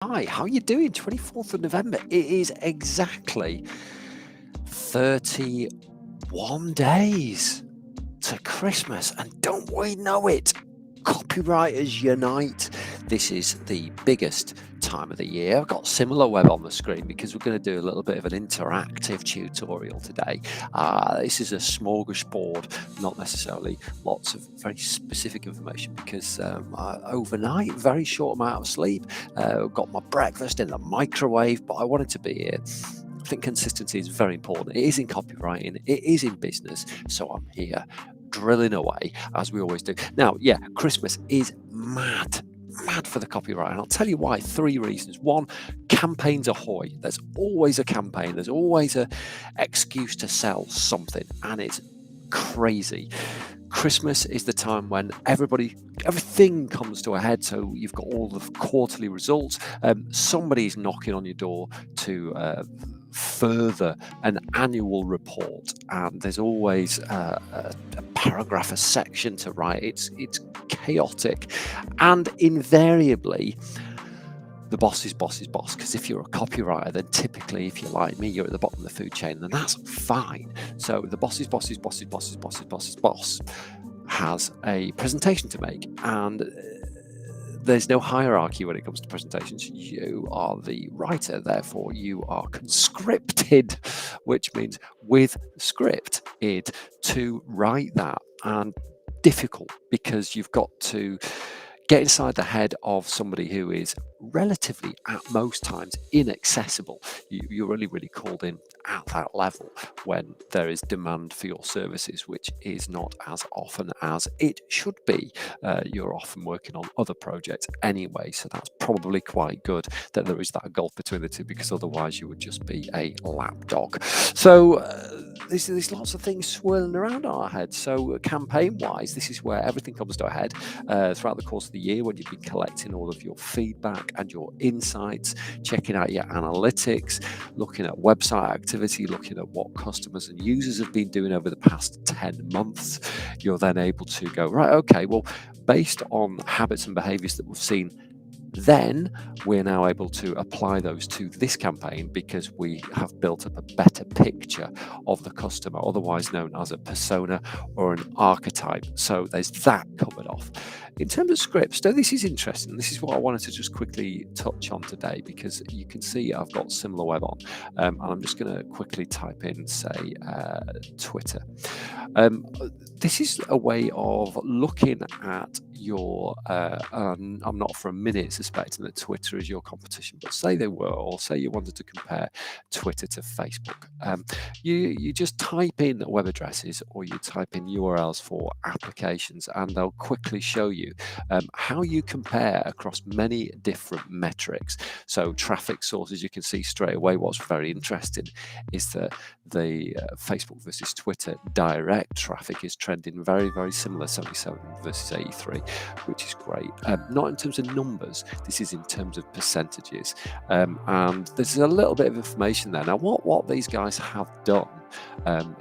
Hi, how are you doing? 24th of November. It is exactly 31 days to Christmas, and don't we know it? Copywriters unite. This is the biggest time of the year. I've got SimilarWeb on the screen because we're going to do a little bit of an interactive tutorial today. This is a smorgasbord, not necessarily lots of very specific information because overnight, very short amount of sleep, got my breakfast in the microwave, but I wanted to be here. I think consistency is very important. It is in copywriting, it is in business, so I'm here drilling away as we always do. Now, yeah, Christmas is mad for the copywriter, and I'll tell you why. 3 reasons. One, campaigns ahoy. There's always a campaign, there's always a excuse to sell something, and it's crazy. Christmas is the time when everything comes to a head. So you've got all the quarterly results. Somebody's knocking on your door to further an annual report, and there's always a paragraph, a section to write. It's chaotic, and invariably the boss's boss, because if you're a copywriter, then typically, if you're like me, you're at the bottom of the food chain, and that's fine. So the boss's boss has a presentation to make, and there's no hierarchy when it comes to presentations. You are the writer, therefore you are conscripted, which means with scripted to write that, and difficult because you've got to get inside the head of somebody who is relatively, at most times, inaccessible. You're only really called in at that level when there is demand for your services, which is not as often as it should be. You're often working on other projects anyway, so that's probably quite good that there is that gulf between the two, because otherwise you would just be a lapdog. So there's lots of things swirling around our heads. So campaign-wise, this is where everything comes to a head throughout the course of the year, when you've been collecting all of your feedback and your insights, checking out your analytics, looking at website activity, looking at what customers and users have been doing over the past 10 months. You're then able to go, right, okay, well, based on habits and behaviors that we've seen, then we're now able to apply those to this campaign because we have built up a better picture of the customer, otherwise known as a persona or an archetype. So there's that covered off. In terms of scripts, so this is interesting. This is what I wanted to just quickly touch on today, because you can see I've got SimilarWeb on, and I'm just going to quickly type in, say, Twitter. This is a way of looking at your, I'm not for a minute suspecting that Twitter is your competition, but say they were, or say you wanted to compare Twitter to Facebook. You just type in web addresses, or you type in URLs for applications, and they'll quickly show you how you compare across many different metrics. So traffic sources, you can see straight away. What's very interesting is that the Facebook versus Twitter direct traffic is trending very, very similar, 77 versus 83, which is great. Not in terms of numbers, this is in terms of percentages. And there's a little bit of information there. Now, what these guys have done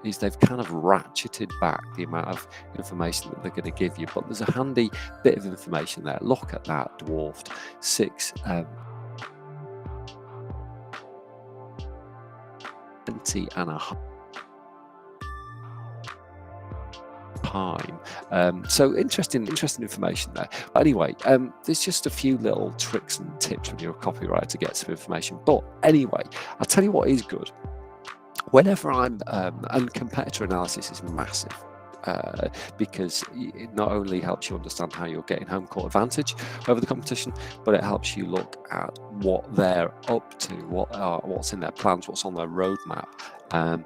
is they've kind of ratcheted back the amount of information that they're going to give you, but there's a handy bit of information there. Look at that dwarfed 6 20 and a half time. So interesting information there. But anyway, there's just a few little tricks and tips when you're a copywriter to get some information. But anyway, I'll tell you what is good. Whenever I'm and competitor analysis is massive. Because it not only helps you understand how you're getting home court advantage over the competition, but it helps you look at what they're up to, what's in their plans, what's on their roadmap, and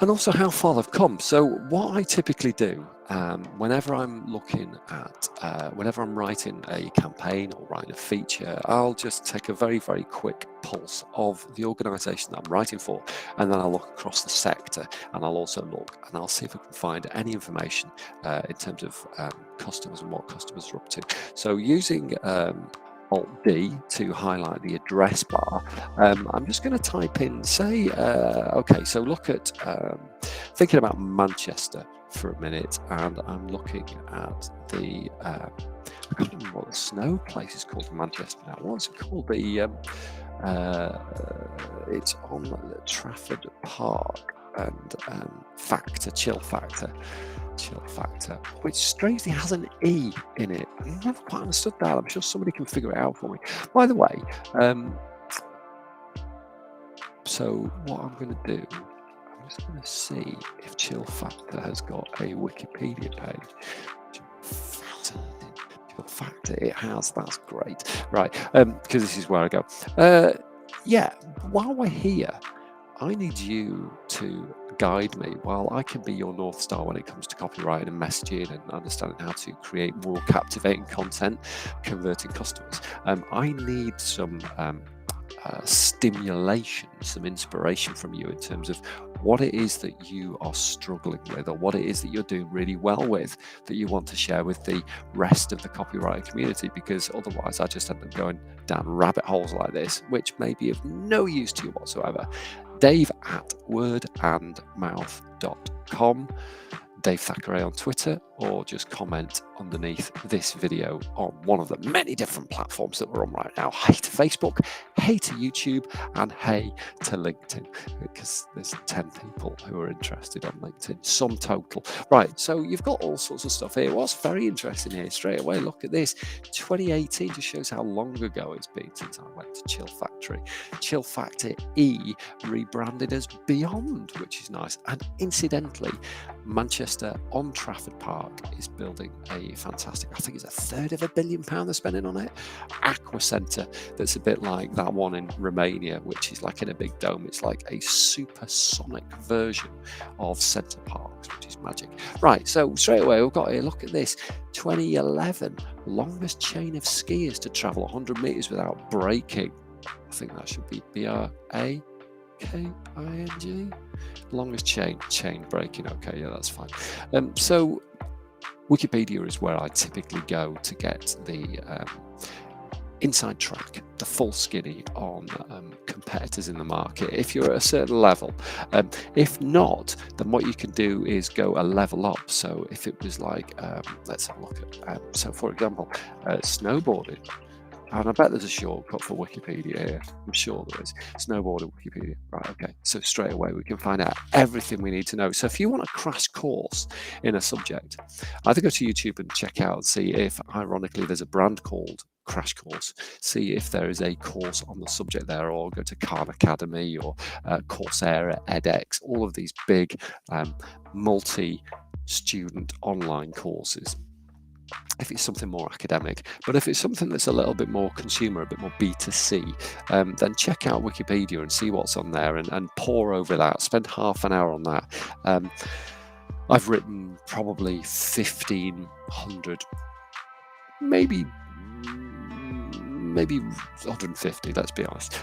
also how far they've come. So what I typically do whenever I'm looking at, whenever I'm writing a campaign or writing a feature, I'll just take a very, very quick pulse of the organization that I'm writing for, and then I'll look across the sector, and I'll also look and I'll see if I can find any information in terms of customers and what customers are up to. So using Alt-D to highlight the address bar, I'm just going to type in, say, okay, so look at, thinking about Manchester, for a minute, and I'm looking at the I can't remember what the snow place is called in Manchester now. What's it called? It's on Trafford Park, and chill factor, which strangely has an E in it. I've never quite understood that. I'm sure somebody can figure it out for me. By the way, so what I'm going to do, I'm just going to see if Chill Factor has got a Wikipedia page. Chill Factor, it has. That's great. Right, because this is where I go. Yeah, while we're here, I need you to guide me. While I can be your North Star when it comes to copywriting and messaging and understanding how to create more captivating content, converting customers, I need some stimulation, some inspiration from you in terms of what it is that you are struggling with, or what it is that you're doing really well with, that you want to share with the rest of the copywriting community, because otherwise I just end up going down rabbit holes like this, which may be of no use to you whatsoever. Dave@wordandmouth.com, Dave Thackeray on Twitter, or just comment underneath this video on one of the many different platforms that we're on right now. Hey to Facebook, hey to YouTube, and hey to LinkedIn, because there's 10 people who are interested on LinkedIn, sum total. Right, so you've got all sorts of stuff here. What's very interesting here, straight away, look at this. 2018 just shows how long ago it's been since I went to Chill Factory. Chill Factor E rebranded as Beyond, which is nice. And incidentally, Manchester on Trafford Park is building a fantastic, I think it's £250 million they're spending on it, aqua centre that's a bit like that one in Romania, which is like in a big dome. It's like a supersonic version of Centre Parks, which is magic. Right, so straight away we've got here, look at this, 2011, longest chain of skiers to travel 100 metres without breaking. I think that should be BRAKING. Longest chain breaking. Okay, yeah, that's fine. So Wikipedia is where I typically go to get the inside track, the full skinny on competitors in the market if you're at a certain level. If not, then what you can do is go a level up. So if it was like, let's have a look at, so for example, snowboarding. And I bet there's a shortcut for Wikipedia here. I'm sure there is. Snowboarding Wikipedia. Right, okay. So straight away we can find out everything we need to know. So if you want a crash course in a subject, either go to YouTube and check out and see if, ironically, there's a brand called Crash Course. See if there is a course on the subject there, or go to Khan Academy or Coursera, edX, all of these big multi-student online courses. If it's something more academic, but if it's something that's a little bit more consumer, a bit more B2C, then check out Wikipedia and see what's on there and pore over that. Spend half an hour on that. I've written probably 1,500, maybe 150, let's be honest,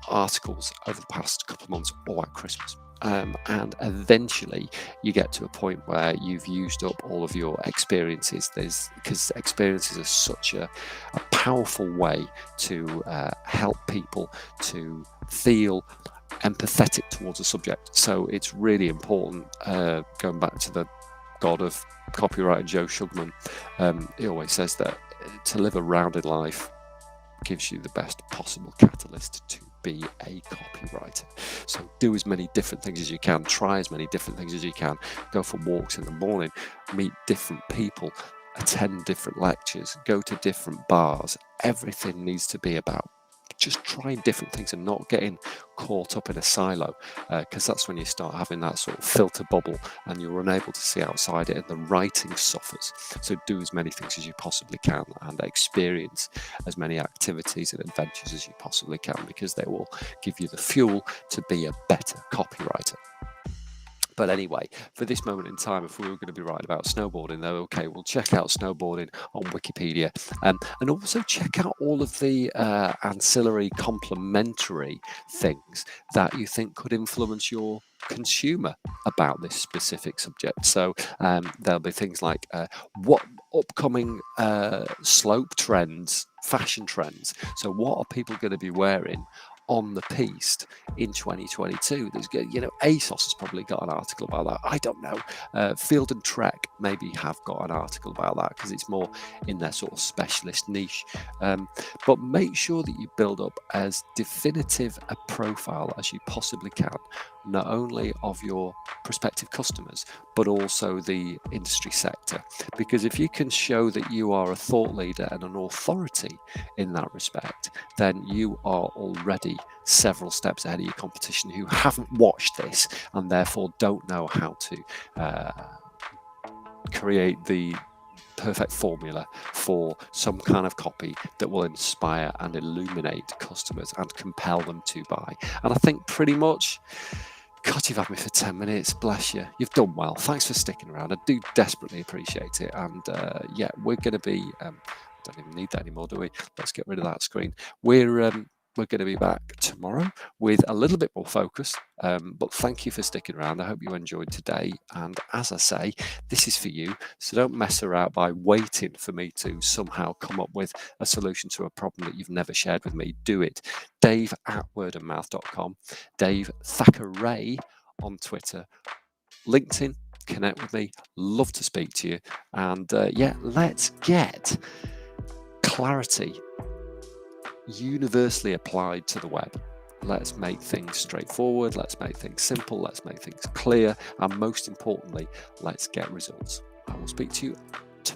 articles over the past couple of months, all at Christmas. And eventually you get to a point where you've used up all of your experiences. Because experiences are such a powerful way to help people to feel empathetic towards a subject. So it's really important, going back to the god of copywriting, Joe Shugman, he always says that to live a rounded life gives you the best possible catalyst to be a copywriter. So do as many different things as you can, try as many different things as you can, go for walks in the morning, meet different people, attend different lectures, go to different bars. Everything needs to be about just trying different things and not getting caught up in a silo, because that's when you start having that sort of filter bubble and you're unable to see outside it and the writing suffers. So do as many things as you possibly can and experience as many activities and adventures as you possibly can, because they will give you the fuel to be a better copywriter. But anyway, for this moment in time, if we were going to be writing about snowboarding, though, okay, we'll check out snowboarding on Wikipedia, and also check out all of the ancillary complementary things that you think could influence your consumer about this specific subject. So there'll be things like what upcoming slope trends, fashion trends. So what are people going to be wearing on the piece in 2022. There's, ASOS has probably got an article about that. I don't know. Field and Trek maybe have got an article about that because it's more in their sort of specialist niche. But make sure that you build up as definitive a profile as you possibly can, not only of your prospective customers, but also the industry sector. Because if you can show that you are a thought leader and an authority in that respect, then you are already several steps ahead of your competition who haven't watched this and therefore don't know how to create the perfect formula for some kind of copy that will inspire and illuminate customers and compel them to buy. And I think pretty much, God, you've had me for 10 minutes. Bless you. You've done well. Thanks for sticking around. I do desperately appreciate it. And yeah, we're going to be, don't even need that anymore, do we? Let's get rid of that screen. We're going to be back tomorrow with a little bit more focus, but thank you for sticking around. I hope you enjoyed today. And as I say, this is for you. So don't mess around by waiting for me to somehow come up with a solution to a problem that you've never shared with me. Do it. Dave@wordandmouth.com. Dave Thackeray on Twitter. LinkedIn, connect with me. Love to speak to you. And yeah, let's get clarity universally applied to the web. Let's make things straightforward. Let's make things simple. Let's make things clear. And most importantly, let's get results. I will speak to you